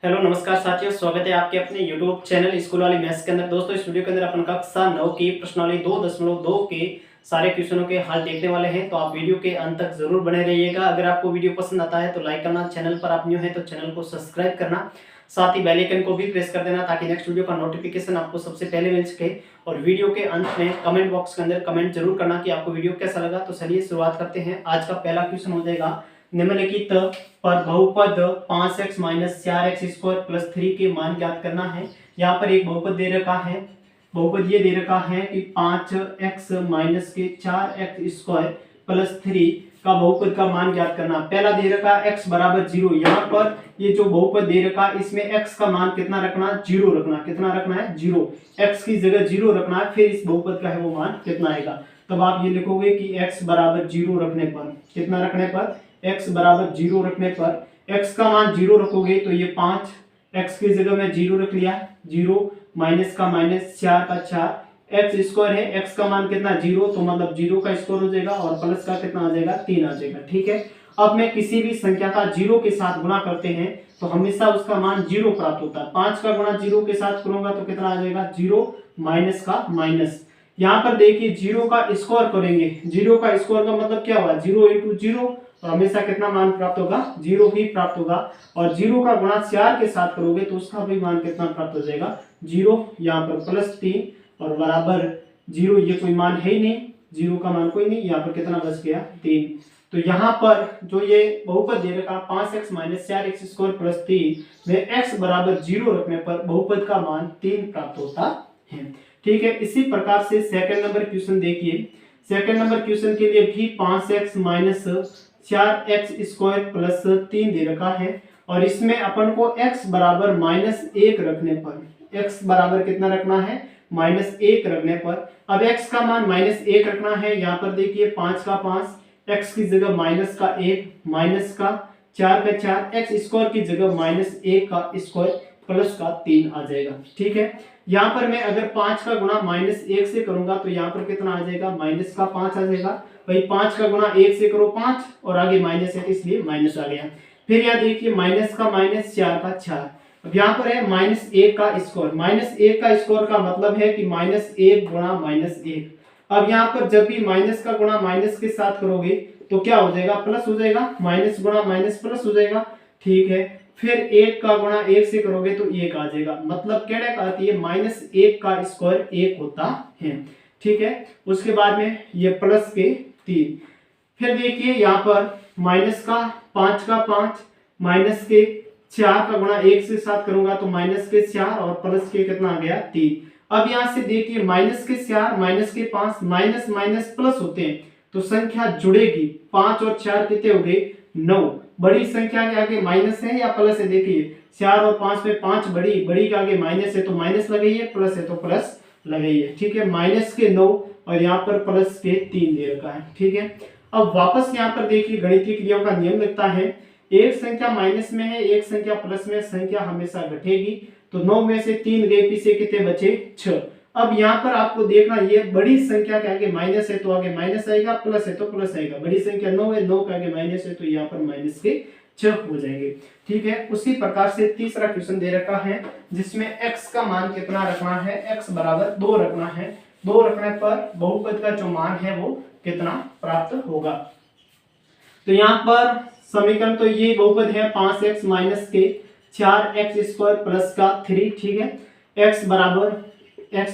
Hello नमस्कार साथियों, स्वागत है आपके अपने YouTube चैनल स्कूल वाली मैथ्स के अंदर। दोस्तों इस वीडियो के अंदर अपन कक्षा 9 की प्रश्नावली 2.2 के सारे क्वेश्चनों के हल देखने वाले हैं। तो आप वीडियो के अंत तक जरूर बने रहिएगा। अगर आपको वीडियो पसंद आता है तो लाइक करना, चैनल पर आप न्यू है तो चैनल को सब्सक्राइब करना, साथ ही बेल आइकन को भी प्रेस कर देना ताकि नेक्स्ट वीडियो का नोटिफिकेशन आपको सबसे पहले मिल सके। और वीडियो के अंत में कमेंट बॉक्स के अंदर कमेंट जरूर करना कि आपको वीडियो कैसा लगा। तो चलिए शुरुआत करते हैं। आज का पहला क्वेश्चन हो जाएगा, निम्नलिखित पर बहुपद 5x minus 4x square plus 3 के मान ज्ञात करना है। यहाँ पर एक बहुपद दे रखा है, बहुपद ये दे रखा है कि 5x माइनस के 4x स्क्वायर प्लस 3 का बहुपद का मान ज्ञात करना। पहला दे रखा है x बराबर 0। यहाँ पर ये जो बहुपद दे रखा है इसमें x का मान कितना रखना, 0 रखना। कितना रखना है, 0। x की जगह 0 रखना है, फिर इस बहुपद का है वो मान कितना आएगा। तब आप ये लिखोगे कि x बराबर 0 रखने पर, कितना रखने पर, x बराबर 0 रखने पर, x का मान 0 रखोगे तो ये 5, x की जगह में 0 रख लिया, 0 माइनस का माइनस, 4 का 4, x स्क्वायर है, x का मान कितना, 0, तो मतलब 0 का स्क्वायर हो जाएगा और प्लस का कितना आ जाएगा, 3 आ जाएगा। ठीक है, अब मैं किसी भी संख्या का 0 के साथ गुणा करते हैं तो हमेशा उसका मान 0 प्राप्त होता है। 5 का गुणा 0 के साथ करूंगा तो कितना आ जाएगा, 0 माइनस का माइनस। यहाँ पर देखिए 0 का स्क्वायर करेंगे, 0 का स्क्वायर का मतलब क्या हुआ, 0 इंटू 0, तो हमेशा कितना मान प्राप्त होगा, 0 ही प्राप्त होगा। और 0 का गुणा 4 के साथ करोगे तो उसका भी मान कितना प्राप्त हो जाएगा, 0। यहाँ पर प्लस 3 और बराबर 0, ये कोई मान है ही नहीं, 0 का मान कोई नहीं। यहाँ पर कितना बच गया, 3। तो यहाँ पर जो ये बहुपद दे रखा 5x minus 4x square plus 3 में x बराबर 0 रखने पर बहुपद का मान 3 प्राप्त होता है। ठीक है, इसी प्रकार से सेकंड नंबर क्वेश्चन देखिए। सेकंड नंबर क्वेश्चन के लिए भी 5x minus 4x square plus 3 दे रखा है और इसमें अपन को x बराबर -1 रखने पर, x बराबर कितना रखना है, -1 रखने पर। अब x का मान -1 रखना है। यहाँ पर देखिए 5 का 5, x की जगह माइनस का 1, माइनस का 4 का 4, x स्क्वायर की जगह -1 का स्क्वायर प्लस का 3 आ जाएगा। ठीक है, यहाँ पर मैं अगर 5 का गुणा -1 से करूंगा तो यहाँ पर कितना आ जाएगा, माइनस का 5 आ जाएगा। भाई 5 का गुणा 1 से करो 5 और आगे माइनस है इसलिए माइनस आ गया। फिर यहाँ देखिए माइनस का माइनस, 4 का 4। अब यहाँ पर है -1 का स्क्वायर, -1 का स्क्वायर का मतलब है कि -1 गुणा -1। अब यहाँ पर जब भी माइनस का गुणा माइनस के साथ करोगे तो क्या हो जाएगा, प्लस हो जाएगा, माइनस गुणा माइनस प्लस हो जाएगा। ठीक है, फिर 1 का गुणा 1 से करोगे तो 1 आ जाएगा। मतलब क्या आती है, -1 का स्क्वायर 1 होता है। ठीक है, उसके बाद में ये प्लस के 3। फिर देखिए यहाँ पर माइनस का 5 का 5, माइनस के 4 का गुणा 1 से साथ करूंगा तो माइनस के 4 और प्लस के कितना आ गया, 3। अब यहाँ से देखिए माइनस के 4, माइनस के 5, माइनस माइनस प्लस होते हैं तो संख्या जुड़ेगी। 5 और 4 कितने हो गए, 9। बड़ी संख्या के आगे माइनस है या प्लस है, देखिए 4 और 5 में 5 बड़ी, बड़ी के आगे माइनस है तो माइनस लगाइए, प्लस है तो प्लस लगाइए। ठीक है, माइनस के 9 और यहाँ पर प्लस के 3 दे रखा है। ठीक है, अब वापस यहाँ पर देखिए गणितीय क्रियाओं का नियम लगता है। एक संख्या माइनस में है, एक संख्या प्लस में, संख्या हमेशा घटेगी। तो 9 में से 3 गए, पीछे कितने बचे, 6। अब यहाँ पर आपको देखना, ये बड़ी संख्या के आगे माइनस है तो आगे माइनस आएगा, प्लस है तो प्लस आएगा। बड़ी संख्या 9 है, 9 के आगे माइनस है तो यहाँ पर माइनस के 6 हो जाएंगे। ठीक है, उसी प्रकार से तीसरा क्वेश्चन दे रखा है जिसमें x का मान कितना रखना है, x बराबर 2 रखना है। 2 रखने पर बहुपद का जो मान है वो कितना प्राप्त होगा। तो यहाँ पर समीकरण तो ये बहुपद है 5x माइनस के 4x स्क्वायर प्लस का 3। ठीक है, x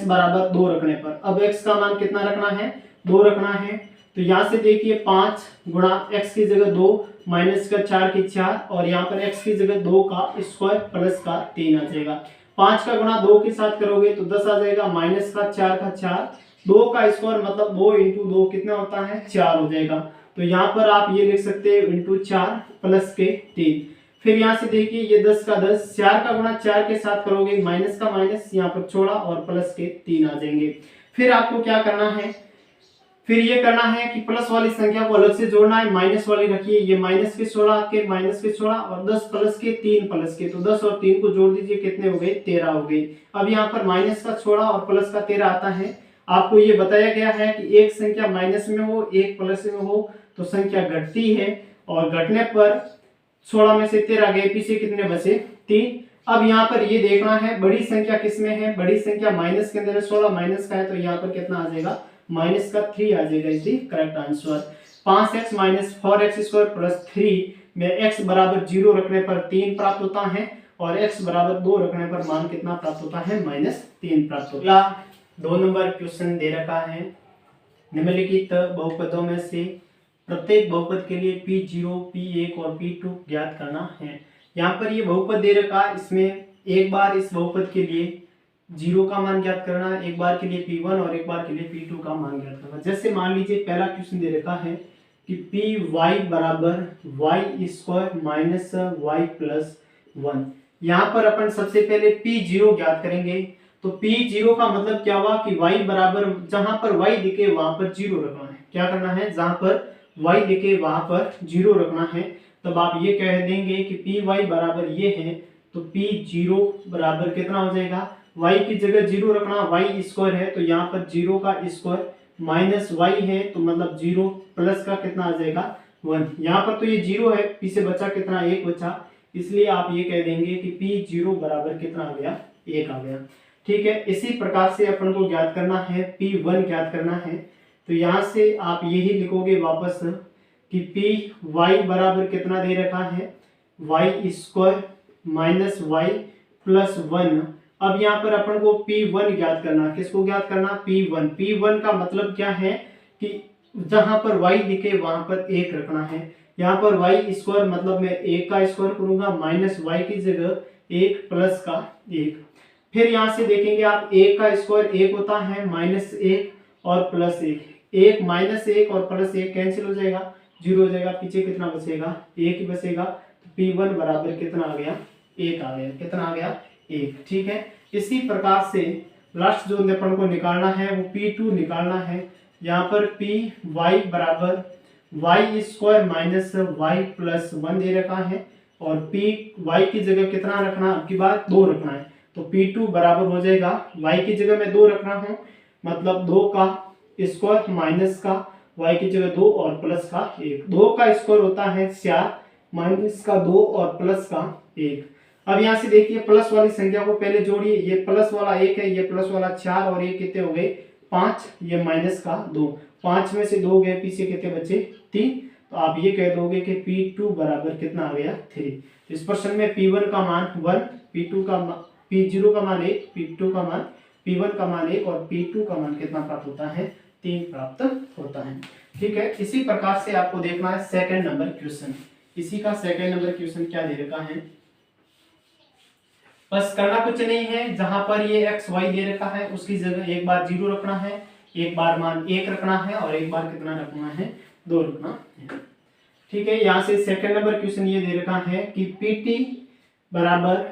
बराबर 2 रखने पर, अब x का मान कितना रखना है, 2 रखना है। तो यहाँ से देखिए 5 गुणा x की जगह 2, माइनस का 4 की 4 और यहाँ पर x की जगह 2 का स्क्वायर प्लस का 3 आ जाएगा। 5 का गुणा 2 के साथ करोगे तो 10 आ जाएगा, माइनस का 4 का 4, 2 का स्क्वायर मतलब 2 इंटू 2 कितना होता है, 4 हो जाएगा। तो यहाँ पर आप ये लिख सकते हो इंटू 4 प्लस के 3। फिर यहाँ से देखिए ये 10 का 10, 4 का गुणा 4 के साथ करोगे, माइनस का माइनस यहाँ पर छोड़ा और प्लस के 3 आ जाएंगे। फिर आपको क्या करना है, फिर ये करना है कि प्लस वाली संख्या को अलग से जोड़ना है, माइनस वाली रखिए, ये माइनस के 16 के माइनस के 16 और 10 प्लस के 3 प्लस के, तो 10 और 3 को जोड़ दीजिए, कितने हो गए, 13 हो गए। अब यहाँ पर माइनस का 16 और प्लस का 13 आता है। आपको ये बताया गया है कि एक संख्या माइनस में हो, एक प्लस में हो तो संख्या घटती है और घटने पर 16 में से 13 गए, पीछे कितने बचे, 3। अब यहाँ पर ये देखना है बड़ी संख्या किस में है, बड़ी संख्या माइनस के अंदर है, 16 माइनस का है, तो यहाँ पर कितना आ जाएगा, माइनस का 3 आ जाएगा, is the correct answer. 5x minus 4x square plus 3 में x बराबर 0 रखने पर 3 प्राप्त होता है और x बराबर 2 रखने पर मान कितना प्राप्त होता है, -3 प्राप्त होता है। 2 नंबर क्वेश्चन दे रखा है, निम्नलिखित बहुपदों में से प्रत्येक बहुपद के लिए P0, P1 और P2 ज्ञात करना है। यहाँ पर ये बहुपद दे रखा है, इसमें एक बार इस बहुपद के लिए 0 का मान ज्ञात करना है, एक बार के लिए P1 और एक बार के लिए P2 का मान ज्ञात करना। जैसे मान लीजिए पहला क्वेश्चन दे रखा है कि Py बराबर y square minus y plus 1। यहाँ पर अपन सबसे पहले P0 ज्ञात करेंगे। तो P0 का मतलब क्या हुआ कि y बराबर, जहां पर y दिखे वहां पर 0 रखना है। क्या करना है, जहां पर y दिखे वहां पर 0 रखना है। तब आप ये कह देंगे कि Py बराबर ये है, तो P0 बराबर कितना हो जाएगा, y की जगह 0 रखना, y स्क्वायर है तो यहाँ पर 0 का स्क्वायर माइनस y है, तो मतलब 0 प्लस का कितना आ जाएगा, 1। यहाँ पर तो ये 0 है, पी से बचा कितना, 1 बचा, इसलिए आप ये कह देंगे कि P0 बराबर कितना आ गया, 1 आ गया। ठीक है, इसी प्रकार से अपन को ज्ञात करना है, P1 ज्ञात करना है। तो यहाँ से आप यही लिखोगे वापस कि Py बराबर कितना दे रखा है, y square minus y plus 1। अब यहाँ पर अपन को P1 ज्ञात करना, किसको ज्ञात करना, P1। P1 का मतलब क्या है कि जहां पर y दिखे वहां पर 1 रखना है। यहाँ पर y स्क्वायर मतलब मैं 1 का स्क्वायर करूंगा, माइनस y की जगह 1 प्लस का 1। फिर यहाँ से देखेंगे आप, 1 का स्क्वायर 1 होता है, -1 और प्लस 1 माइनस 1 और प्लस 1 कैंसिल हो जाएगा, 0 हो जाएगा, पीछे कितना बचेगा, 1 ही बचेगा। तो P1 बराबर कितना आ गया, 1 आ गया, कितना आ गया, 1। ठीक है, इसी प्रकार से लास्ट जो अपन को निकालना है वो P2 निकालना है। यहाँ पर Py बराबर y square minus y plus 1 दे रखा है और Py की जगह कितना रखना, अब की बार 2 रखना है। तो P2 बराबर हो जाएगा, y की जगह मैं 2 रख रहा हूँ, मतलब 2 का स्क्वायर माइनस का y की जगह 2 और प्लस का 1। 2 का स्क्वायर होता है 4, माइनस का 2 और प्लस का 1। अब यहाँ से देखिए प्लस वाली संख्या को पहले जोड़िए, ये प्लस वाला 1 है, ये प्लस वाला 4 और ये कितने हो गए, 5, ये माइनस का 2, 5 में से 2 गए, पीछे कितने बचे, 3। तो आप ये कह दोगे कि P2 बराबर कितना आ गया, 3। इस प्रश्न में P1 का मान 1, P0 का मान 1, P1 का मान 1 और P2 का मान कितना प्राप्त होता है, 3 प्राप्त होता है। ठीक है, इसी प्रकार से आपको देखना है सेकंड नंबर क्वेश्चन। इसी का सेकंड नंबर क्वेश्चन क्या दे रखा है, बस करना कुछ नहीं है, जहां पर ये x y दे रखा है उसकी जगह एक बार 0 रखना है, एक बार मान 1 रखना है और एक बार कितना रखना है, 2 रखना है। ठीक है, यहाँ से सेकंड नंबर क्वेश्चन ये दे रखा है कि Pt बराबर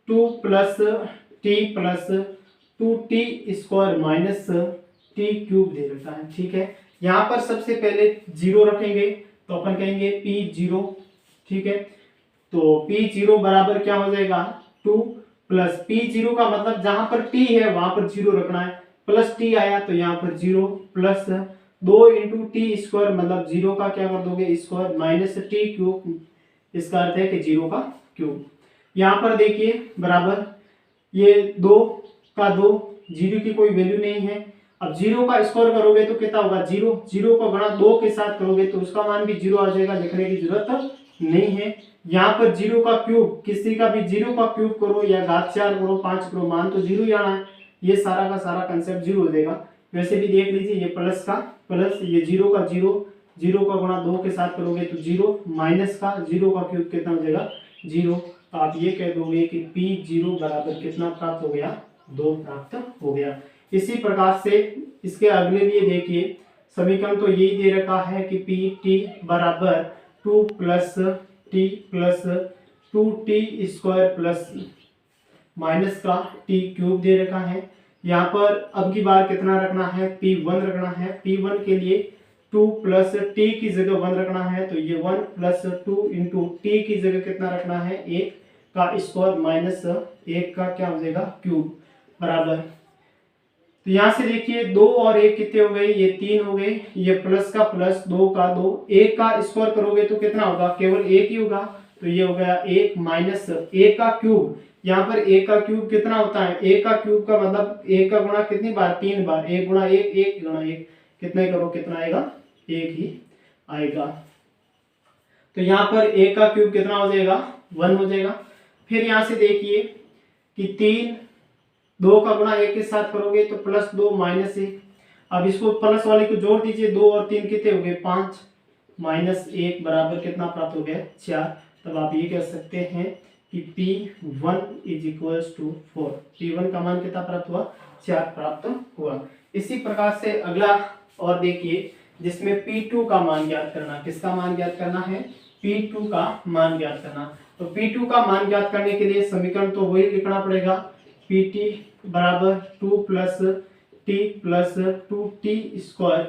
2 plus t plus 2t square minus t cube दे रखा है। ठीक है, यहाँ पर सबसे पहले 0 रखेंगे तो अपन कहेंगे P0। ठीक है, तो P0 बराबर क्या हो जाएगा, 2 प्लस P0 का मतलब जहां पर t है वहां पर 0 रखना है, प्लस t आया तो यहाँ पर 0 प्लस 2 इंटू टी स्क्वायर मतलब 0 का क्या कर दोगे, स्क्वायर माइनस t क्यूब, इसका अर्थ है कि 0 का क्यूब। यहाँ पर देखिए बराबर ये 2 का 2, 0 की कोई वैल्यू नहीं है। अब 0 का स्क्वायर करोगे तो कितना होगा, 0, 0 को गुणा 2 के साथ करोगे तो उसका मान भी 0 आ जाएगा, लिखने की जरूरत नहीं है। यहाँ पर 0 का क्यूब, किसी का भी 0 का क्यूब करो या घात 4 करो, 5 करो, मान तो 0 ही आना है, ये सारा का सारा कंसेप्ट 0 हो जाएगा। वैसे भी देख लीजिए, ये प्लस का प्लस, ये 0 का 0, 0 का गुणा 2 के साथ करोगे तो 0, माइनस का 0 का क्यूब कितना हो जाएगा, 0। तो आप ये कह दोगे कि P0 बराबर कितना प्राप्त हो गया, 2 प्राप्त हो गया। इसी प्रकार से इसके अगले लिए देखिए, समीकरण तो यही दे रखा है कि Pt बराबर 2 plus t plus 2t square plus minus का t क्यूब दे रखा है। यहाँ पर अब की बार कितना रखना है, P1 रखना है। P1 के लिए 2 प्लस t की जगह 1 रखना है, तो ये 1 प्लस 2 इंटू टी की जगह कितना रखना है, 1 का स्क्वायर माइनस 1 का क्या हो जाएगा, क्यूब बराबर। तो यहाँ से देखिए 2 और 1 कितने हो गए, ये 3 हो गए, ये प्लस का प्लस, 2 का 2, 1 का स्क्वायर करोगे तो कितना होगा, केवल 1 ही होगा, तो ये हो गया 1 माइनस 1 का क्यूब। यहाँ पर a का क्यूब कितना होता है, a का क्यूब का मतलब a का गुणा कितनी बार, 3 बार, 1 गुणा 1, 1 गुणा 1, कितने करो कितना आएगा, 1 ही आएगा। तो यहाँ पर a का क्यूब कितना हो जाएगा, 1 हो जाएगा। फिर यहाँ से देखिए कि 3, 2 का गुणा 1 के साथ करोगे तो +2 -1। अब इसको प्लस वाले को जोड़ दीजिए, 2 और 3 कितने हो गए, 5, -1 बराबर कितना प्राप्त हो गया, 4। तब आप ये कह सकते हैं कि P1 = 4। P1 का मान कितना प्राप्त हुआ, 4 प्राप्त हुआ। इसी प्रकार से अगला और देखिए जिसमें P2 का मान ज्ञात करना, किसका मान ज्ञात करना है, P2 का मान ज्ञात करना। तो P2 का मान ज्ञात करने के लिए समीकरण तो वही लिखना पड़ेगा, Pt बराबर 2 + t + 2t²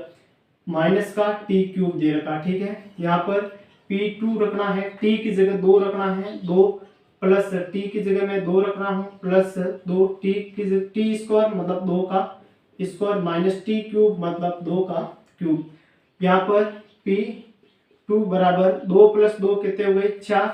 माइनस का t क्यूब दे रखा, ठीक है। यहाँ पर P2 रखना है, t की जगह 2 रखना है, 2 प्लस t की जगह मैं 2 रख रहा हूँ, प्लस 2t की जगह t² मतलब 2 का स्क्वायर माइनस t क्यूब मतलब 2 का क्यूब। यहाँ पर P2 बराबर 2 + 2 कितने हुए, 4,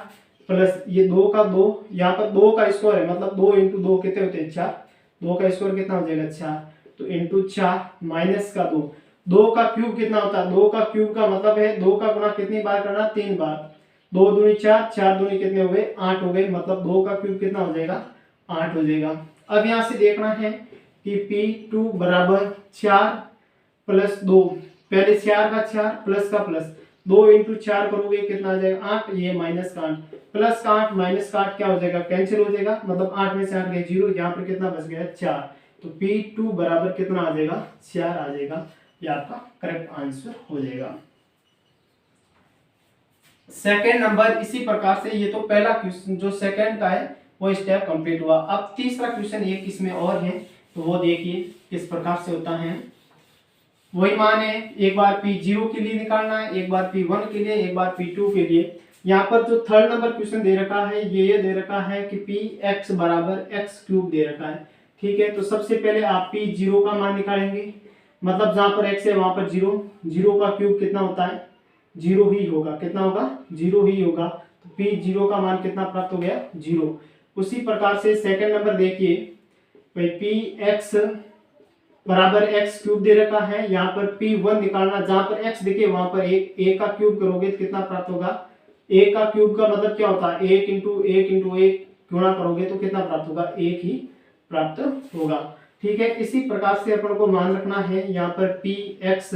प्लस ये 2 का 2, यहाँ पर 2 का स्क्वायर है मतलब 2 × 2 कितने होते हैं, 4, 2 का स्क्वायर कितना हो जाएगा, 4, तो इंटू 4 माइनस का 2, 2 का क्यूब कितना होता है, 2 का क्यूब का मतलब है 2 का गुणा कितनी बार करना, 3 बार, 2 दूनी 4, 4 दूनी कितने हो गए, 8 हो गए, मतलब 2 का क्यूब कितना हो जाएगा, 8 हो जाएगा। अब यहाँ से देखना है कि P2 बराबर 4 + 2, पहले 4 का 4 प्लस का प्लस, 2 × 4 करोगे कितना आ जाएगा, 8, ये माइनस का 8, प्लस का 8 माइनस का 8 क्या हो जाएगा, कैंसिल हो जाएगा, मतलब 8 में से 8 गए 0, यहाँ पर कितना बच गया, 4। तो P2 बराबर कितना आ जाएगा, 4 आ जाएगा। ये आपका करेक्ट आंसर हो जाएगा। सेकेंड नंबर इसी प्रकार से, ये तो पहला क्वेश्चन जो सेकेंड का है वो स्टेप कंप्लीट हुआ। अब तीसरा क्वेश्चन एक इसमें और है, तो वो देखिए किस प्रकार से होता है। वही मान है, एक बार P0 के लिए निकालना है, एक बार P1 के लिए, एक बार P2 के लिए। यहाँ पर जो थर्ड नंबर क्वेश्चन दे रखा है ये दे रखा है कि Px बराबर x³ दे रखा है, ठीक है। तो सबसे पहले आप P0 का मान निकालेंगे, मतलब जहां पर x है वहां पर 0, 0 का क्यूब कितना होता है, 0 ही होगा, कितना होगा, 0 ही होगा। तो P0 का मान कितना प्राप्त हो गया, 0। उसी प्रकार से सेकंड नंबर देखिए, भाई Px बराबर x³ दे रखा है, यहाँ पर P1 निकालना, जहां पर x देखिए वहां पर a का क्यूब करोगे तो कितना प्राप्त होगा, a का क्यूब का मतलब क्या होता है, 1 × 1 × 1 गुणा करोगे तो कितना प्राप्त होगा, 1 ही प्राप्त होगा, ठीक है। इसी प्रकार से अपन को मान रखना है यहाँ पर Px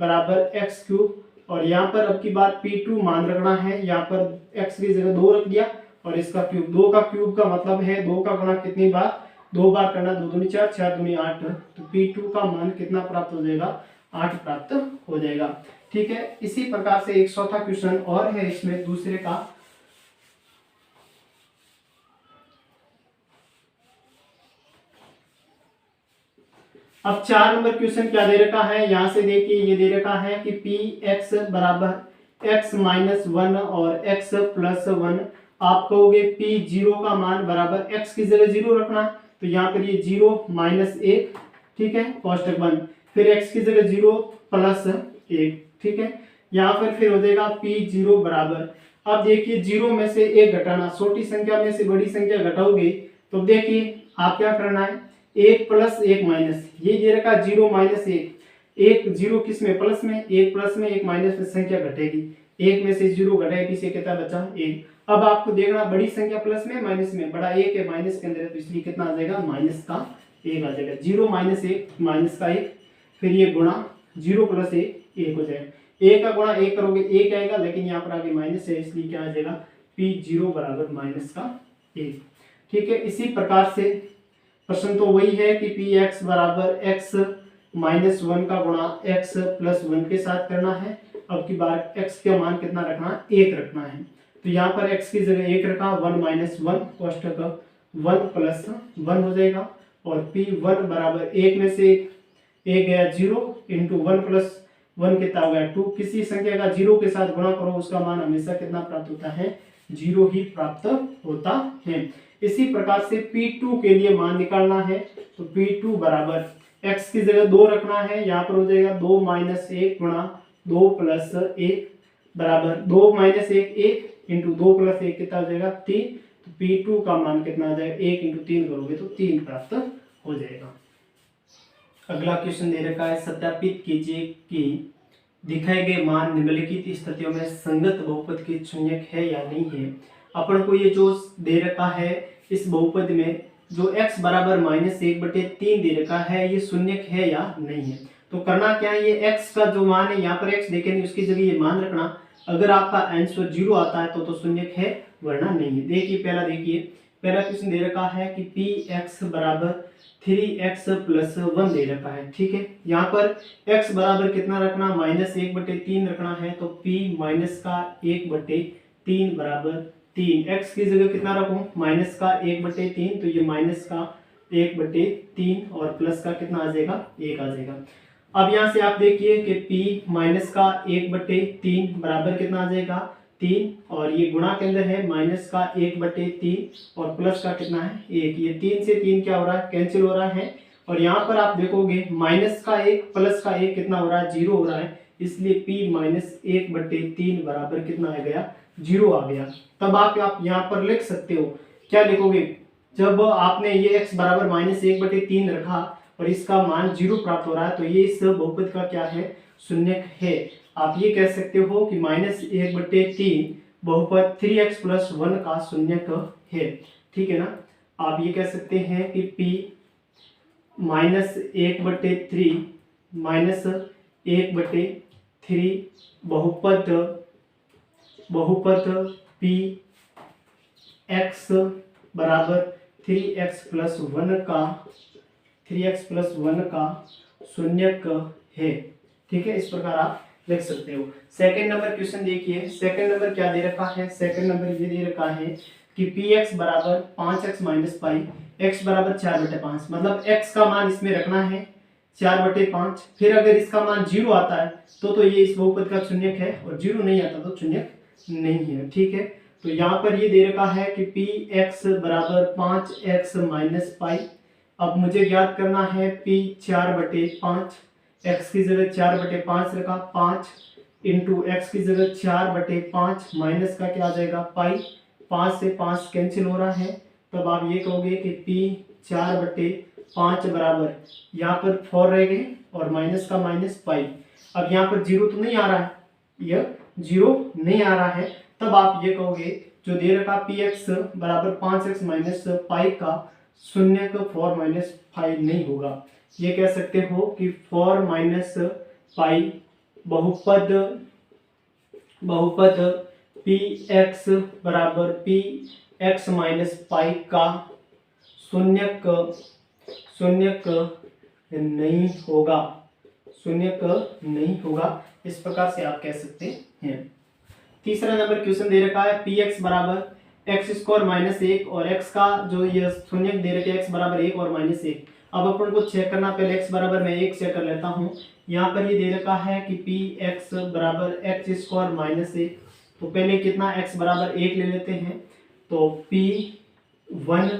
बराबर x³ और यहाँ पर अब की बात P2 मान रखना है, यहाँ पर x की जगह 2 रख दिया और इसका क्यूब, 2 का क्यूब का मतलब है 2 का गुणा कितनी बार, 2 बार करना, 2 दूनी 4, 4 दूनी 8, तो P2 का मान कितना प्राप्त हो जाएगा, 8 प्राप्त हो जाएगा, ठीक है। इसी प्रकार से एक चौथा क्वेश्चन और है इसमें दूसरे का। अब 4 नंबर क्वेश्चन क्या दे रखा है, यहां से देखिए ये दे रखा है कि Px बराबर x - 1 और x + 1। आप कहोगे P0 का मान बराबर x की जगह 0 रखना, तो यहाँ पर ये 0 - 1, ठीक है, कोष्टक बंद, फिर x की जगह 0 + 1, ठीक है। यहाँ पर फिर हो जाएगा P0 बराबर, अब देखिए 0 में से 1 घटाना, छोटी संख्या में से बड़ी संख्या घटाओगे तो देखिए आप क्या करना है, 1 + 1 माइनस, ये दे रखा 0 - 1, 1 0 किस में, प्लस में, 1 प्लस में 1 माइनस में संख्या घटेगी, 1 में से 0 घटाए पीछे कितना बचा, 1। अब आपको देखना बड़ी संख्या प्लस में माइनस में, बड़ा 1 है माइनस के अंदर है, तो इसलिए कितना आ जाएगा, -1 आ जाएगा, 0 - 1 -1, फिर ये गुणा 0 + 1 हो जाएगा, 1 का गुणा 1 करोगे 1 आएगा, लेकिन यहाँ पर आगे माइनस है इसलिए क्या आ जाएगा, P0 बराबर -1, ठीक है। इसी प्रकार से प्रश्न तो वही है कि Px बराबर x - 1 का गुणा x + 1 के साथ करना है। अब की बार x का मान कितना रखना, 1 रखना है, तो यहाँ पर x की जगह 1 रखा, 1 - 1 कोष्टक 1 + 1 हो जाएगा, और P1 बराबर 1 में से 1 गया 0 × 1 + 1 कितना हो गया, 2। किसी संख्या का 0 के साथ गुणा करो उसका मान हमेशा कितना प्राप्त होता है, 0 ही प्राप्त होता है। इसी प्रकार से P2 के लिए मान निकालना है, तो P2 बराबर x की जगह 2 रखना है, यहाँ पर हो जाएगा 2 - 1 गुणा 2 + 1 बराबर 2 - 1 1 × 2 + 1 कितना हो जाएगा, 3, तो P2 का मान कितना आ जाएगा, 1 × 3 करोगे तो 3 प्राप्त हो जाएगा। अगला क्वेश्चन दे रखा है, सत्यापित कीजिए कि दिखाए गए मान निम्नलिखित स्थितियों में संगत बहुपद की शून्यक है या नहीं है। अपन को ये जो दे रखा है इस बहुपद में जो x बराबर -1/3 दे रखा है ये शून्यक है या नहीं है। तो करना क्या है, ये x का जो मान है यहाँ पर x देखेंगे उसकी जगह ये मान रखना, अगर आपका आंसर 0 आता है तो शून्यक है वरना नहीं है। देखिए पहला क्वेश्चन दे रखा है कि px बराबर 3x + 1 दे रखा है। ठीक है, यहाँ पर x बराबर कितना रखना, -1/3 रखना है, तो p -1/3 बराबर 3। x की जगह कितना रखूं, -1/3, तो ये -1/3 और प्लस का कितना आ जाएगा, 1 आ जाएगा। अब यहाँ से आप देखिए कि p -1/3 बराबर कितना आ जाएगा, 3, और ये गुणा के अंदर है -1/3 और प्लस का कितना है, 1। ये 3 से 3 क्या हो रहा है, कैंसिल हो रहा है, और यहाँ पर आप देखोगे -1 प्लस का 1 कितना हो रहा है, 0 हो रहा है, इसलिए p -1/3 बराबर कितना आ गया, 0 आ गया। तब आप यहाँ पर लिख सकते हो, क्या लिखोगे, जब आपने ये x बराबर -1/3 रखा और इसका मान 0 प्राप्त हो रहा है तो ये इस बहुपद का क्या है, शून्यक है। आप ये कह सकते हो कि -1/3 बहुपद 3x + 1 का शून्यक है। ठीक है ना, आप ये कह सकते हैं कि p -1/3 बहुपद p x बराबर 3x + 1 का शून्यक है। ठीक है, इस प्रकार आप लिख सकते हो। सेकंड नंबर क्वेश्चन देखिए, सेकंड नंबर क्या दे रखा है, सेकंड नंबर ये दे रखा है कि px बराबर 5x - पाई, x बराबर 4/5, मतलब x का मान इसमें रखना है 4/5। फिर अगर इसका मान 0 आता है तो ये इस बहुपद का शून्यक है, और 0 नहीं आता तो शून्यक नहीं है। ठीक है, तो यहाँ पर ये दे रखा है कि px बराबर 5x - पाई। अब मुझे ज्ञात करना है p 4/5, x की जगह 4/5 रखा, 5 इंटू एक्स की जगह 4/5 माइनस का क्या आ जाएगा, पाई। 5 से 5 कैंसिल हो रहा है, तब आप ये कहोगे कि p 4/5 बराबर यहाँ पर 4 रह गए और माइनस का माइनस पाई। अब यहाँ पर 0 तो नहीं आ रहा है, यह 0 नहीं आ रहा है, तब आप ये कहोगे जो दे रखा px बराबर 5x - पाई का शून्यक 4 - 5 नहीं होगा। ये कह सकते हो कि 4 - पाई बहुपद px बराबर px - पाई का शून्यक नहीं होगा, शून्यक नहीं होगा। इस प्रकार से आप कह सकते हैं। तीसरा नंबर क्वेश्चन दे रखा है px बराबर x² - 1 और x का जो ये शून्यक दे रखे x बराबर 1 और -1। अब अपन को चेक करना, पहले x बराबर मैं 1 चेक कर लेता हूँ। यहाँ पर ये दे रखा है कि px बराबर x² - 1, तो पहले कितना x बराबर 1 ले लेते हैं, तो p1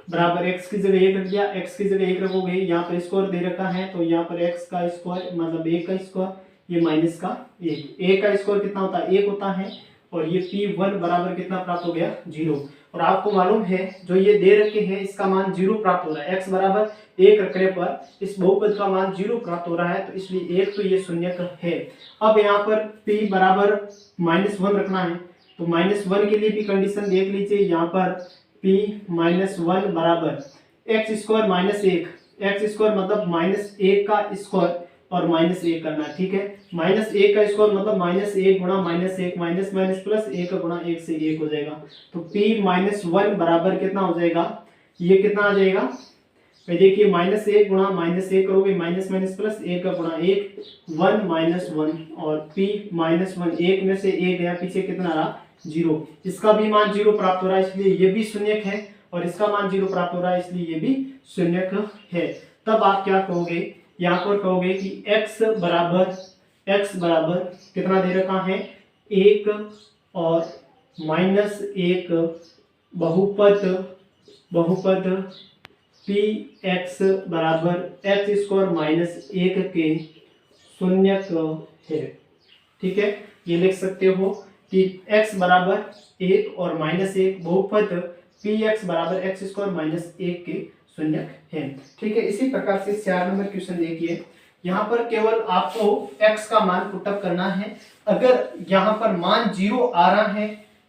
बराबर x की जगह 1 रख दिया, x की जगह 1 रखोगे, यहाँ पर स्क्वायर दे रखा है तो यहाँ पर x का स्क्वायर मतलब 1 का स्क्वायर, ये माइनस का 1 का स्क्वायर कितना होता है, 1 होता है, और ये p1 बराबर कितना प्राप्त हो गया, 0। और आपको मालूम है जो ये दे रखे हैं इसका मान 0 प्राप्त हो रहा है, x बराबर 1 रखने पर इस बहुपद का मान 0 प्राप्त हो रहा है, तो इसलिए 1 तो ये शून्यक है। अब यहाँ पर p बराबर -1 रखना है, तो -1 के लिए भी कंडीशन देख लीजिए। यहाँ पर p -1 बराबर x² - 1, x² मतलब -1 का स्क्वायर और -1 करना है। ठीक है, -1 का स्क्वायर मतलब -1 गुणा -1 माइनस माइनस प्लस 1 गुणा 1 से 1 हो जाएगा, तो p -1 बराबर कितना हो जाएगा, ये कितना आ जाएगा, देखिए -1 गुणा -1 करोगे, माइनस माइनस प्लस 1 का गुणा 1 1 -1, और p -1 1 में से 1 गया, पीछे कितना रहा, 0। इसका भी मान 0 प्राप्त हो रहा है, इसलिए ये भी शून्यक है, और इसका मान 0 प्राप्त हो रहा है, इसलिए ये भी शून्यक है। तब आप क्या कहोगे, यहाँ पर कहोगे कि x बराबर कितना दे रखा है, 1 और -1 बहुपद px बराबर x² - 1 के शून्यक है। ठीक है, ये लिख सकते हो कि x बराबर 1 और -1 बहुपद पी एक्स बराबर एक्स स्क्वायर माइनस 1 के शून्यक है। ठीक है, इसी प्रकार से 4 नंबर क्वेश्चन देखिए, यहाँ पर केवल आपको x का मान पुटअप करना है। अगर यहाँ पर मान 0 आ रहा है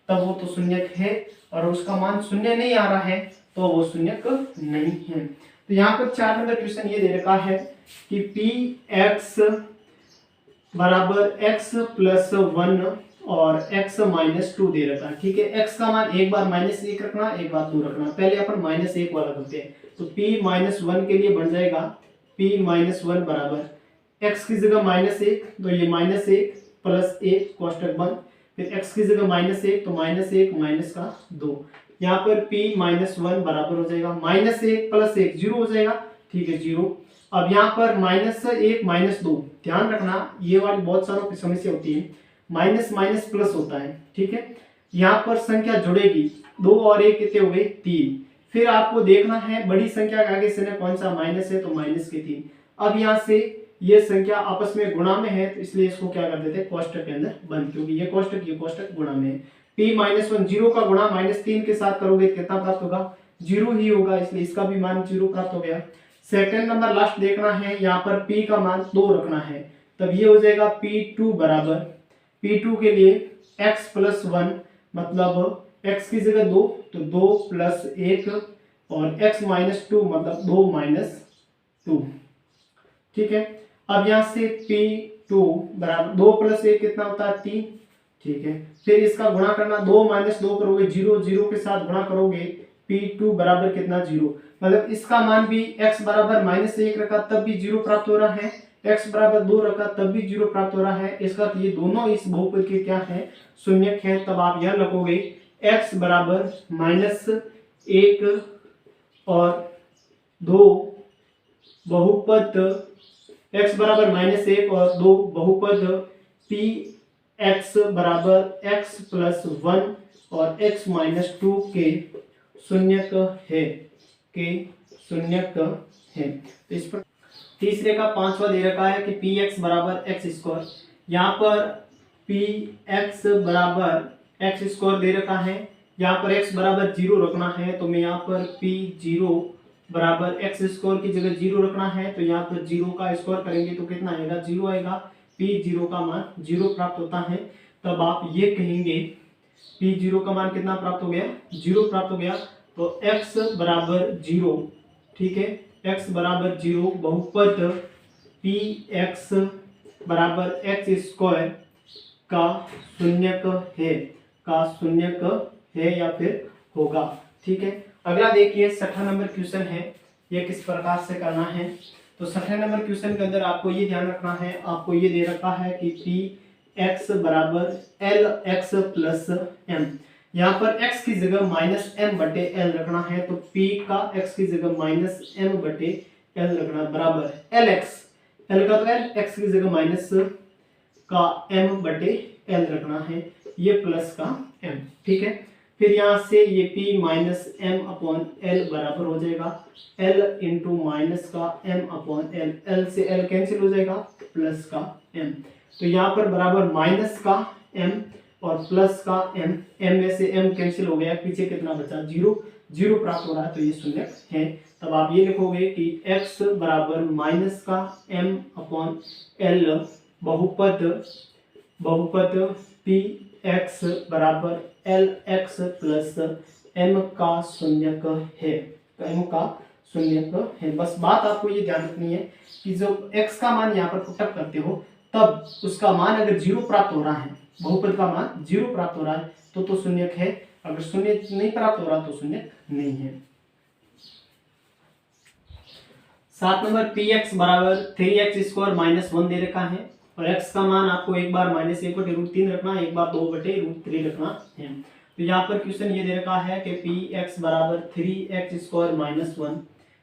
तब वो तो शून्यक है, और उसका मान शून्य नहीं आ रहा है तो वो शून्यक नहीं है। तो यहाँ पर 4 नंबर क्वेश्चन ये दे रखा है कि पी एक्स बराबर x प्लस 1 और x माइनस 2 दे रखा है। ठीक है, x का मान एक बार -1 रखना, एक बार 2 रखना। पहले अपन -1 वाला करते हैं, तो p माइनस 1 के लिए बन जाएगा p माइनस 1 बराबर x की जगह -1, तो ये -1 प्लस 1 कोष्टक बंद, फिर x की जगह -1 तो -1 माइनस का 2, यहाँ पर p माइनस 1 बराबर हो जाएगा -1 प्लस 1 0 हो जाएगा। ठीक है, 0। अब यहाँ पर -1 -2, ध्यान रखना ये वाली बहुत सारों की समस्या होती है, माइनस माइनस प्लस होता है। ठीक है, यहाँ पर संख्या जुड़ेगी, 2 और 1 कितने हो गए 3, फिर आपको देखना है बड़ी संख्या के आगे से कौन सा माइनस है, तो माइनस के 3। अब यहाँ से ये संख्या आपस में गुणा में है, तो इसलिए इसको क्या कर देते हैं कोष्टक के अंदर बंद, क्योंकि ये कोष्टक गुणा में है। p माइनस 1 0 का गुणा -3 के साथ करोगे तो कितना प्राप्त होगा, 0 ही होगा, इसलिए इसका भी मान 0 प्राप्त हो गया। सेकंड नंबर लास्ट देखना है, यहाँ पर p का मान 2 रखना है, तब ये हो जाएगा p2 बराबर, p2 के लिए x प्लस 1 मतलब x की जगह 2 तो 2 प्लस 1 और x माइनस 2 मतलब 2 माइनस 2। ठीक है, अब यहाँ से p2 बराबर 2 प्लस 1 कितना होता है 3। ठीक है, फिर इसका गुणा करना, 2 माइनस 2 करोगे 0, 0 के साथ गुणा करोगे p2 बराबर कितना 0, मतलब इसका मान भी x बराबर -1 रखा तब भी 0 प्राप्त हो रहा है, x बराबर 2 रखा तब भी 0 प्राप्त हो रहा है। इसका ये दोनों इस बहुपद के क्या है, शून्यक है। तब आप यह लिखोगे x बराबर -1 और 2 बहुपद, x बराबर -1 और 2 बहुपद p x बराबर x प्लस 1 और x माइनस 2 के शून्यक है, तो इस पर तीसरे का 5वां दे रखा है कि पी एक्स बराबर एक्स स्क्वायर, यहाँ पर पी एक्स बराबर एक्स स्क्वायर दे रखा है, यहाँ पर x बराबर 0 रखना है, तो मैं यहाँ पर p0 बराबर एक्स स्क्वायर की जगह 0 रखना है, तो यहाँ पर 0 का स्क्वायर करेंगे तो कितना आएगा 0 आएगा, p0 का मान 0 प्राप्त होता है। तब आप ये कहेंगे p0 का मान कितना प्राप्त हो गया, 0 प्राप्त हो गया, तो x बराबर 0। ठीक है, x बराबर 0 बहुपद पी एक्स बराबर एक्स स्क्वायर का शून्यक है या फिर होगा। ठीक है, अगला देखिए 6 नंबर क्वेश्चन है, ये किस प्रकार से करना है। तो 6 नंबर क्वेश्चन के अंदर आपको ये ध्यान रखना है, आपको ये दे रखा है कि पी एक्स बराबर एल एक्स प्लस एम, यहाँ पर x की जगह -m/l रखना है, तो p का x की जगह -m/l रखना बराबर lx, l का तो l, x की जगह माइनस का m/l रखना है, ये प्लस का m। ठीक है, फिर यहाँ से ये p माइनस m/l बराबर हो जाएगा l इंटू माइनस का m/l, l से l कैंसिल हो जाएगा प्लस का m, तो यहाँ पर बराबर माइनस का m और प्लस का m, m में से m कैंसिल हो गया, पीछे कितना बचा 0, 0 प्राप्त हो रहा है, तो ये शून्य है। तब आप ये लिखोगे कि x बराबर माइनस का m/l बहुपद p x बराबर l x प्लस m का शून्यक है, तो m का शून्यक है। बस बात आपको ये ध्यान रखनी है कि जो x का मान यहाँ पर पुटअप करते हो तब उसका मान अगर 0 प्राप्त हो रहा है, बहुपद का मान 0 प्राप्त हो रहा है तो शून्यक है, अगर शून्य नहीं प्राप्त हो रहा तो शून्यक नहीं है। 7 नंबर पी एक्स बराबर 3x स्क्वायर माइनस 1 दे रखा है, और x का मान आपको एक बार -1/√3 रखना, एक बार 2/√3 रखना है। तो यहाँ पर क्वेश्चन ये दे रखा है कि पी एक्स बराबर 3x स्क्वायर माइनस 1।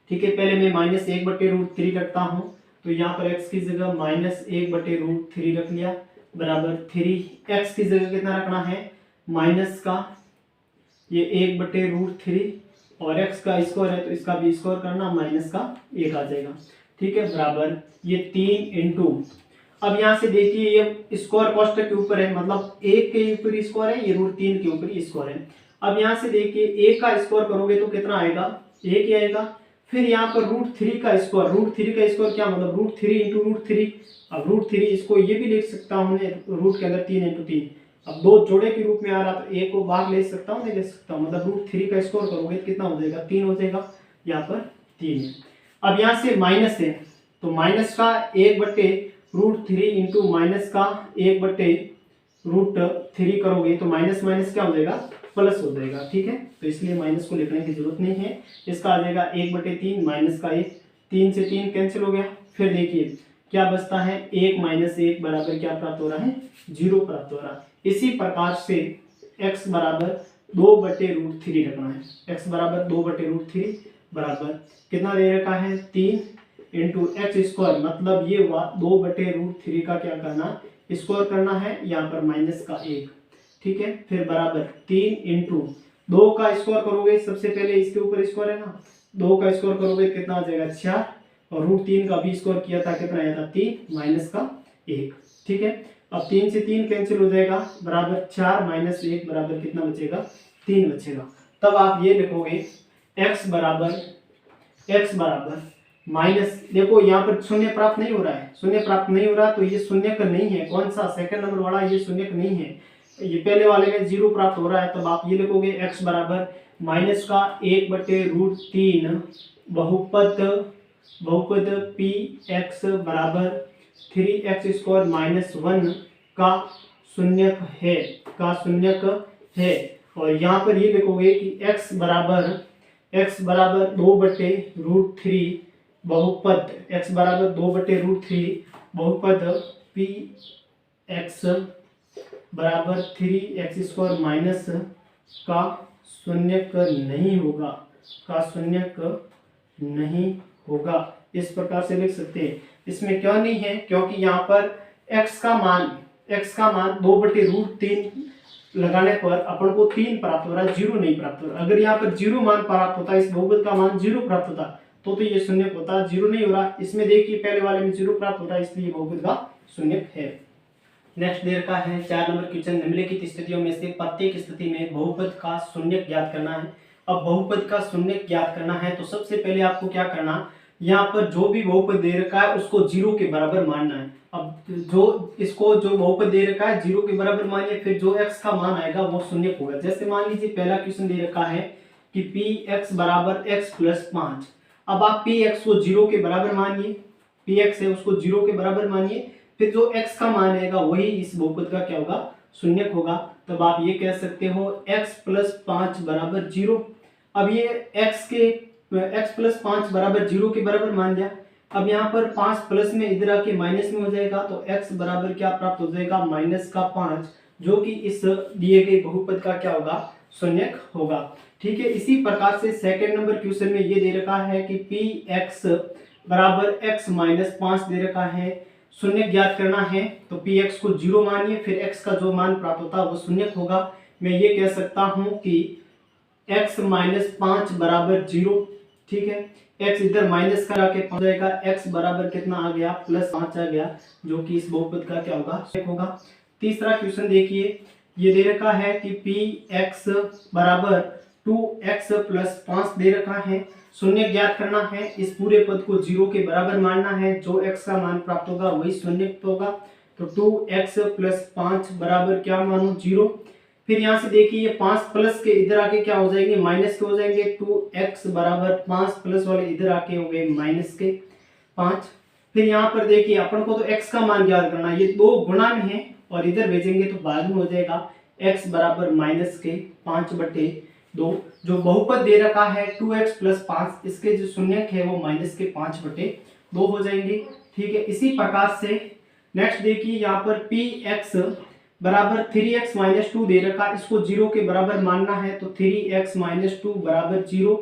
ठीक है, पहले मैं -1/√3 रखता हूँ, तो यहाँ पर x की जगह -1/√3 रख लिया बराबर 3x की जगह कितना रखना है माइनस का ये 1/√3 और x का स्क्वायर है तो इसका भी स्क्वायर करना, माइनस का 1 आ जाएगा। ठीक है, बराबर ये 3 इंटू, अब यहाँ से देखिए ये स्क्वायर कोष्टक के ऊपर है, मतलब 1 के ऊपर स्क्वायर है, ये √3 के ऊपर स्क्वायर है। अब यहाँ से देखिए a का स्क्वायर करोगे तो कितना आएगा, 1 ही आएगा। फिर यहाँ पर √3 का स्क्वायर, √3 का स्क्वायर क्या मतलब √3 इंटू √3। अब √3 इसको ये भी लिख सकता हूँ रूट के अंदर 3 इंटू 3। अब दो जोड़े के रूप में आ रहा तो एक को बाहर ले सकता हूँ, नहीं ले सकता हूँ, मतलब √3 का स्क्वायर करोगे तो कितना हो जाएगा, 3 हो जाएगा। यहाँ पर 3 है। अब यहाँ से माइनस है तो माइनस का 1/√3 इंटू माइनस का 1/√3 करोगे तो माइनस माइनस क्या हो जाएगा, प्लस हो जाएगा। ठीक है, तो इसलिए माइनस को लिखने की जरूरत नहीं है। इसका आ जाएगा 1/3 माइनस का 1, 3 से 3 कैंसिल हो गया। फिर देखिए क्या बचता है, 1 - 1 बराबर क्या प्राप्त हो रहा है, 0 प्राप्त हो रहा है। इसी प्रकार से x बराबर 2/√3 रखना है। x बराबर 2/√3 बराबर कितना दे रखा है, 3 इंटू एक्स स्क्वायर, मतलब ये हुआ 2/√3 का क्या करना, स्क्वायर करना है, यहाँ पर माइनस का 1। ठीक है, फिर बराबर 3 इंटू 2 का स्क्वायर करोगे, सबसे पहले इसके ऊपर स्क्वायर है ना, 2 का स्क्वायर करोगे कितना आ जाएगा, 4, और √3 का भी स्क्वायर किया था, कितना आया था, 3 माइनस का 1। ठीक है, अब 3 से 3 कैंसिल हो जाएगा, बराबर 4 - 1 बराबर कितना बचेगा, 3 बचेगा। तब आप ये लिखोगे x बराबर माइनस, देखो यहाँ पर शून्य प्राप्त नहीं हो रहा है, शून्य प्राप्त नहीं हो रहा तो ये शून्य का नहीं है। कौन सा, सेकंड नंबर वाला, ये शून्य का नहीं है, ये पहले वाले में 0 प्राप्त हो रहा है। तब आप ये लिखोगे x बराबर माइनस का 1/√3 बहुपद px बराबर 3x² - 1 का शून्यक है। और यहाँ पर ये लिखोगे कि x बराबर 2/√3 बहुपद px बराबर 3x² - का शून्यक नहीं होगा। इस प्रकार से लिख सकते हैं। इसमें क्यों नहीं है, क्योंकि यहाँ पर x का मान 2/√3 लगाने पर अपन को 3 प्राप्त हो रहा है, 0 नहीं प्राप्त हो रहा। अगर यहाँ पर 0 मान प्राप्त होता, इस बहुपद का मान 0 प्राप्त होता तो ये शून्य होता, 0 नहीं हो रहा। इसमें देखिए पहले वाले में 0 प्राप्त हो रहा है, इसलिए बहुपद का शून्य है। नेक्स्ट दे रखा है 4 नंबर क्वेश्चन, निम्नलिखित स्थितियों में से प्रत्येक स्थिति में बहुपद का शून्य ज्ञात करना है। अब बहुपद का शून्य ज्ञात करना है तो सबसे पहले आपको क्या करना, यहाँ पर जो भी बहुपद दे रखा है उसको 0 के बराबर मानना है। अब जो बहुपद दे रखा है 0 के बराबर मानिए, फिर जो x का मान आएगा वो शून्य होगा। जैसे मान लीजिए पहला क्वेश्चन दे रखा है कि px बराबर x + 5। अब आप px को 0 के बराबर मानिए, px है उसको 0 के बराबर मानिए, फिर जो x का मान आएगा वही इस बहुपद का क्या होगा, शून्य होगा। तब आप ये कह सकते हो x + 5 बराबर 0। अब ये x + 5 बराबर 0 के बराबर मान लिया। अब यहाँ पर 5 प्लस में इधर आके माइनस में हो जाएगा तो x बराबर क्या प्राप्त हो जाएगा, -5, जो कि इस दिए गए बहुपद का क्या होगा, शून्य होगा। ठीक है, इसी प्रकार से सेकंड नंबर क्वेश्चन में ये दे रखा है कि px बराबर x - 5 दे रखा है, शून्य ज्ञात करना है। तो px को 0 मानिए, फिर x का जो मान प्राप्त होता है वो शून्य होगा। मैं ये कह सकता हूँ कि x - 5 बराबर 0। ठीक है, x इधर माइनस करा के पहुंच जाएगा, x बराबर कितना आ गया, +5 आ गया, जो कि इस बहुपद का क्या होगा। तीसरा क्वेश्चन देखिए, ये दे रखा है कि px बराबर 2x + 5 दे रखा है, शून्य ज्ञात करना है। इस पूरे पद को 0 के बराबर मानना है, जो x का मान प्राप्त होगा वही शून्य होगा। तो 2x + 5 बराबर क्या मानो, 0। फिर यहाँ से देखिए ये 5 प्लस के इधर आके क्या हो जाएंगे, माइनस के हो जाएंगे। 2x बराबर 5 प्लस वाले इधर आके हो गए -5। फिर यहाँ पर देखिए अपन को तो x का मान ज्ञात करना है, ये 2 गुणा में है और इधर भेजेंगे तो बाद में हो जाएगा x बराबर -5/2। जो बहुपद दे रखा है 2x + 5, इसके जो शून्यक है वो -5/2 हो जाएंगे। ठीक है, इसी प्रकार से नेक्स्ट देखिए यहाँ पर px बराबर 3x - 2 दे रखा, इसको 0 के बराबर मानना है। तो 3x - 2 बराबर 0।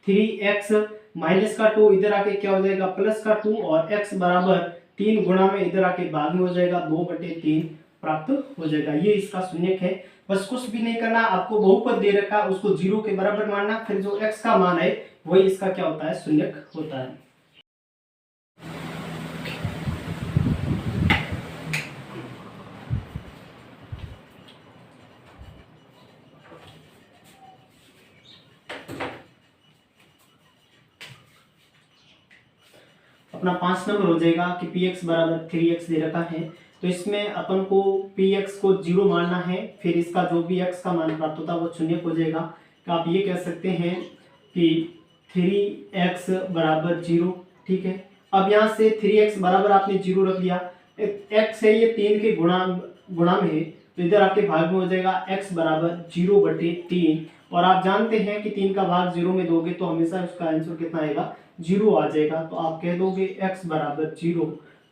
3x माइनस का 2 इधर आके क्या हो जाएगा, प्लस का 2, और x बराबर 3 गुणा में इधर आके भाग में हो जाएगा, 2/3 प्राप्त हो जाएगा। ये इसका शून्यक है। बस कुछ भी नहीं करना, आपको बहुपद दे रखा उसको 0 के बराबर मानना, फिर जो x का मान है वही इसका क्या होता है, शून्यक होता है। अपना 5 नंबर हो जाएगा कि पी एक्स बराबर 3x दे रखा है। तो इसमें अपन को पी एक्स को 0 मानना है, फिर इसका जो भी x का मान प्राप्त होता है वो शून्य हो जाएगा। तो आप ये कह सकते हैं कि 3x बराबर 0। ठीक है, अब यहाँ से 3x बराबर आपने 0 रख लिया, x है ये 3 के गुणा में है, तो इधर आपके भाग में हो जाएगा x बराबर 0/3। और आप जानते हैं कि 3 का भाग 0 में दोगे तो हमेशा उसका आंसर कितना आएगा, 0 आ जाएगा। तो आप कह दोगे x बराबर 0।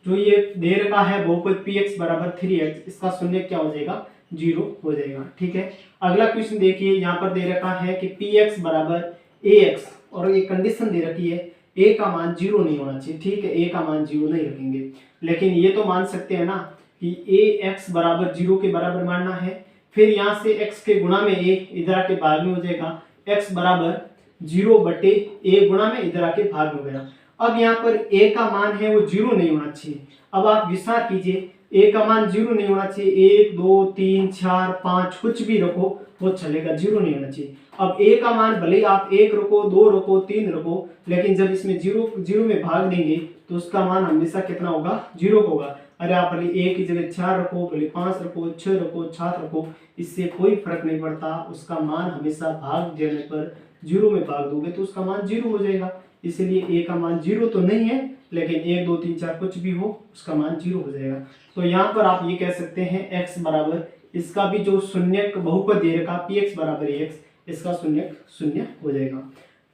जो ये दे रखा है बहुपद px बराबर 3x, इसका शून्य क्या हो जाएगा, 0 हो जाएगा। ठीक है, अगला क्वेश्चन देखिए, यहाँ पर दे रखा है कि px बराबर ax, और ये कंडीशन दे रखी है a का मान 0 नहीं होना चाहिए। ठीक है, a का मान 0 नहीं रखेंगे, लेकिन ये तो मान सकते हैं ना कि ax बराबर 0 के बराबर मानना है। फिर यहाँ से x के गुणा में a, इधर आके भाग में हो जाएगा, x बराबर 0/a गुणा में इधर आके भाग में हो गया। अब यहाँ पर a का मान है वो 0 नहीं होना चाहिए। अब आप विचार कीजिए, a का मान 0 नहीं होना चाहिए, 1 2 3 4 5 कुछ भी रखो वो चलेगा, 0 नहीं होना चाहिए। अब a का मान भले आप 1 रखो, 2 रखो, 3 रखो, लेकिन जब इसमें 0 में भाग देंगे तो उसका मान हमेशा कितना होगा, 0 होगा। अरे आप भले a की जगह 4 रखो, भले 5 रखो, 6 रखो, 7 रखो, इससे कोई फर्क नहीं पड़ता, उसका मान हमेशा भाग देने पर 0 में भाग दोगे तो उसका मान 0 हो जाएगा। इसलिए a का मान 0 तो नहीं है, लेकिन 1 2 3 4 कुछ भी हो उसका मान 0 हो जाएगा। तो यहाँ पर आप ये कह सकते हैं x बराबर, इसका भी जो शून्य बहुपद दे रखा px बराबर ax, इसका शून्य 0 हो जाएगा।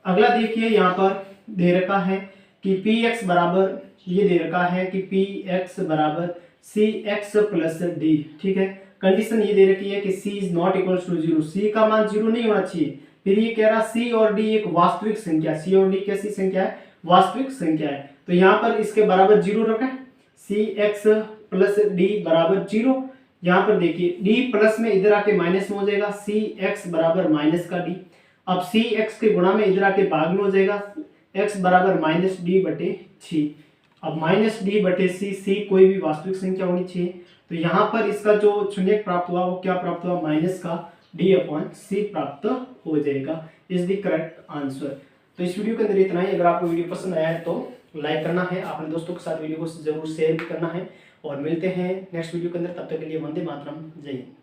अगला देखिए, यहाँ पर दे रखा है कि px बराबर, ये दे रखा है कि px बराबर cx प्लस d। ठीक है, कंडीशन ये दे रखी है कि c is not equal to 0, c का मान 0 नहीं होना चाहिए। फिर ये कह रहा c और d एक वास्तविक संख्या, c और d कैसी संख्या है, वास्तविक संख्या है। तो यहाँ पर इसके बराबर 0 रखा है, cx प्लस d बराबर 0। यहाँ पर देखिए d प्लस में इधर आके माइनस में हो जाएगा, cx बराबर माइनस का d। अब cx के गुणा में इधर आके भाग में हो जाएगा, x बराबर -d/c। अब -d/c, c कोई भी वास्तविक संख्या होनी चाहिए। तो यहाँ पर इसका जो शून्य प्राप्त हुआ वो क्या प्राप्त हुआ, माइनस का d/c प्राप्त हो जाएगा। Is the correct answer. तो इस वीडियो के अंदर इतना ही। अगर आपको वीडियो पसंद आया है तो लाइक करना है, अपने दोस्तों के साथ वीडियो को जरूर शेयर भी करना है, और मिलते हैं नेक्स्ट वीडियो के अंदर। तब तक के लिए वंदे मातरम, जय हिंद।